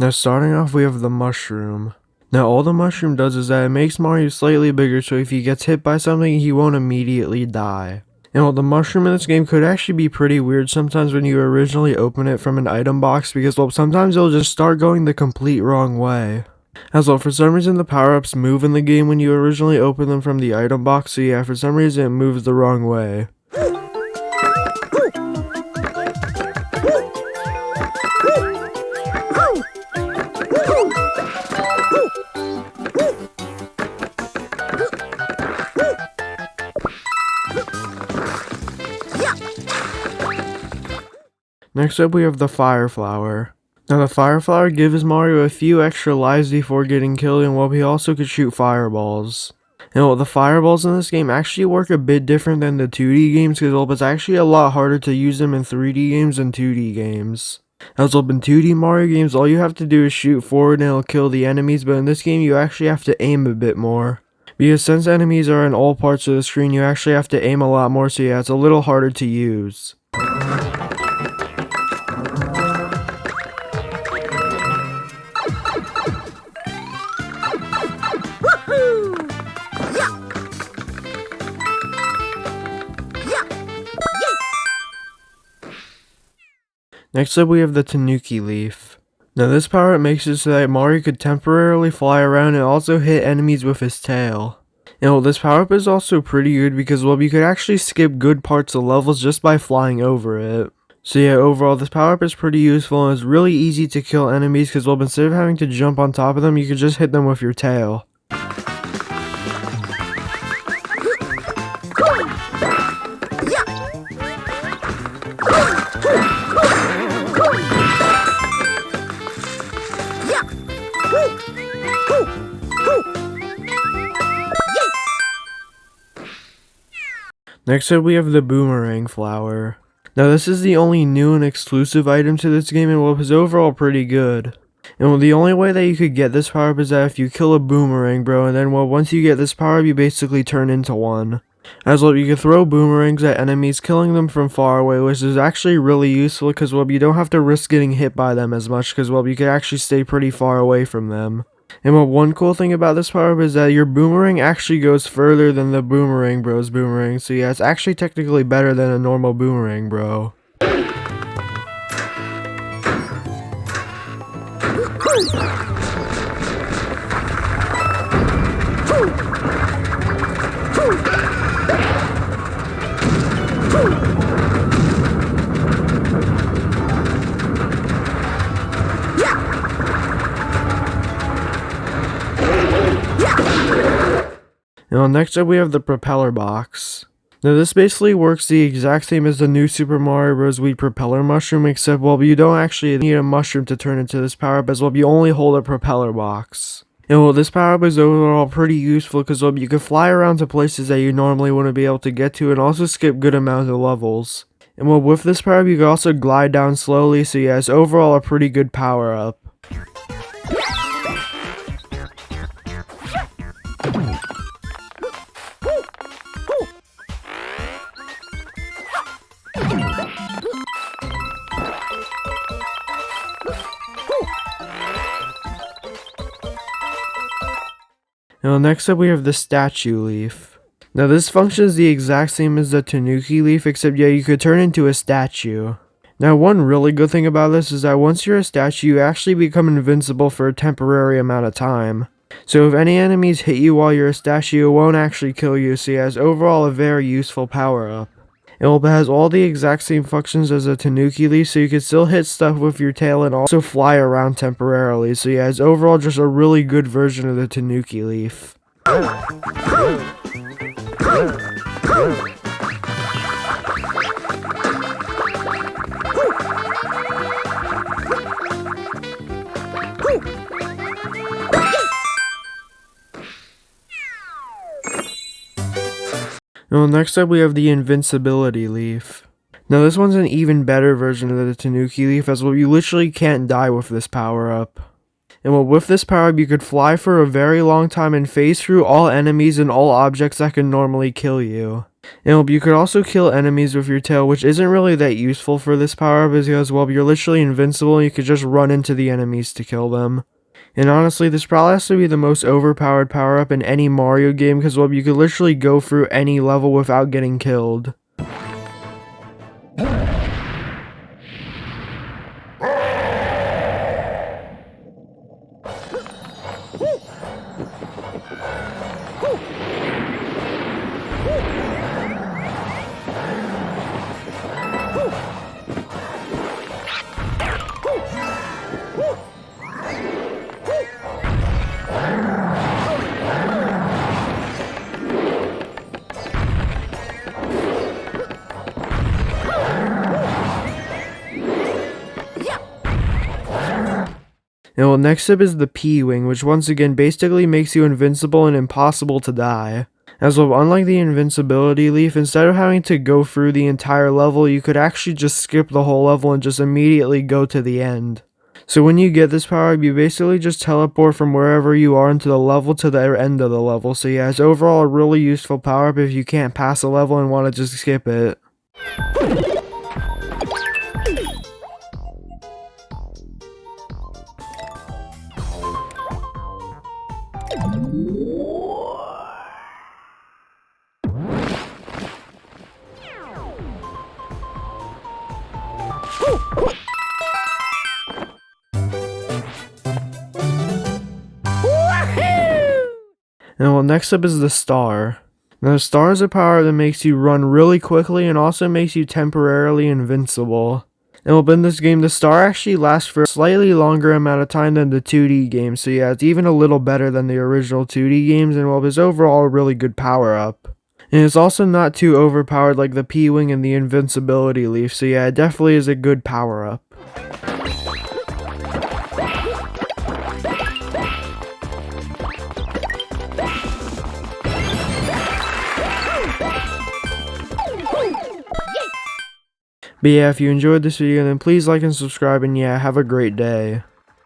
Now starting off we have the mushroom. Now all the mushroom does is that it makes Mario slightly bigger, so if he gets hit by something he won't immediately die. And while the mushroom in this game could actually be pretty weird sometimes when you originally open it from an item box, because well, sometimes it'll just start going the complete wrong way. As well, for some reason the power-ups move in the game when you originally open them from the item box, so yeah, for some reason it moves the wrong way. Next up we have the Fireflower. Now the Fireflower gives Mario a few extra lives before getting killed, and well, he also could shoot fireballs. And well, the fireballs in this game actually work a bit different than the 2D games, because well, it's actually a lot harder to use them in 3D games than 2D games. As well, in 2D Mario games, all you have to do is shoot forward and it'll kill the enemies, but in this game you actually have to aim a bit more. Because since enemies are in all parts of the screen, you actually have to aim a lot more, so yeah, it's a little harder to use. Next up we have the Tanuki Leaf. Now this power-up makes it so that Mario could temporarily fly around and also hit enemies with his tail. And well, this power-up is also pretty good because well, you could actually skip good parts of levels just by flying over it. So yeah, overall this power-up is pretty useful and it's really easy to kill enemies because well, instead of having to jump on top of them, you could just hit them with your tail. Next up we have the Boomerang Flower. Now this is the only new and exclusive item to this game, and what was overall pretty good. And well, the only way that you could get this power up is that if you kill a boomerang, bro, and then well, once you get this power up you basically turn into one. As well, you can throw boomerangs at enemies, killing them from far away, which is actually really useful because well, you don't have to risk getting hit by them as much because well, you can actually stay pretty far away from them. And well, one cool thing about this power-up is that your boomerang actually goes further than the Boomerang Bro's boomerang, so yeah, it's actually technically better than a normal boomerang bro. Now next up we have the Propeller Box. Now this basically works the exact same as the new Super Mario Bros. Wii Propeller Mushroom, except well, you don't actually need a mushroom to turn into this power-up, as well you only hold a Propeller Box. And well, this power-up is overall pretty useful because well, you can fly around to places that you normally wouldn't be able to get to and also skip good amounts of levels. And well, with this power-up you can also glide down slowly, so yeah, it's overall a pretty good power-up. Now next up we have the Statue Leaf. Now this functions the exact same as the Tanuki Leaf, except yeah, you could turn into a statue. Now one really good thing about this is that once you're a statue, you actually become invincible for a temporary amount of time. So if any enemies hit you while you're a statue, it won't actually kill you, so yeah, it's overall a very useful power-up. It has all the exact same functions as a Tanuki Leaf, so you can still hit stuff with your tail and also fly around temporarily. So yeah, it's overall just a really good version of the Tanuki Leaf. Now next up we have the Invincibility Leaf. Now this one's an even better version of the Tanuki Leaf, as well you literally can't die with this power up. And well, with this power up you could fly for a very long time and phase through all enemies and all objects that can normally kill you. And you could also kill enemies with your tail, which isn't really that useful for this power up because, well, you're literally invincible and you could just run into the enemies to kill them. And honestly, this probably has to be the most overpowered power up in any Mario game because, well, you could literally go through any level without getting killed. And well, next up is the Pwing, which once again basically makes you invincible and impossible to die. As well, unlike the Invincibility Leaf, instead of having to go through the entire level, you could actually just skip the whole level and just immediately go to the end. So when you get this power up, you basically just teleport from wherever you are into the level to the end of the level. So yeah, it's overall a really useful power up if you can't pass a level and want to just skip it. And well, next up is the Star. Now the Star is a power that makes you run really quickly and also makes you temporarily invincible. And well, in this game, the Star actually lasts for a slightly longer amount of time than the 2D game, so yeah, it's even a little better than the original 2D games, and well, it's overall a really good power up. And it's also not too overpowered like the Pwing and the Invincibility Leaf, so yeah, it definitely is a good power up. But yeah, if you enjoyed this video, then please like and subscribe, and yeah, have a great day.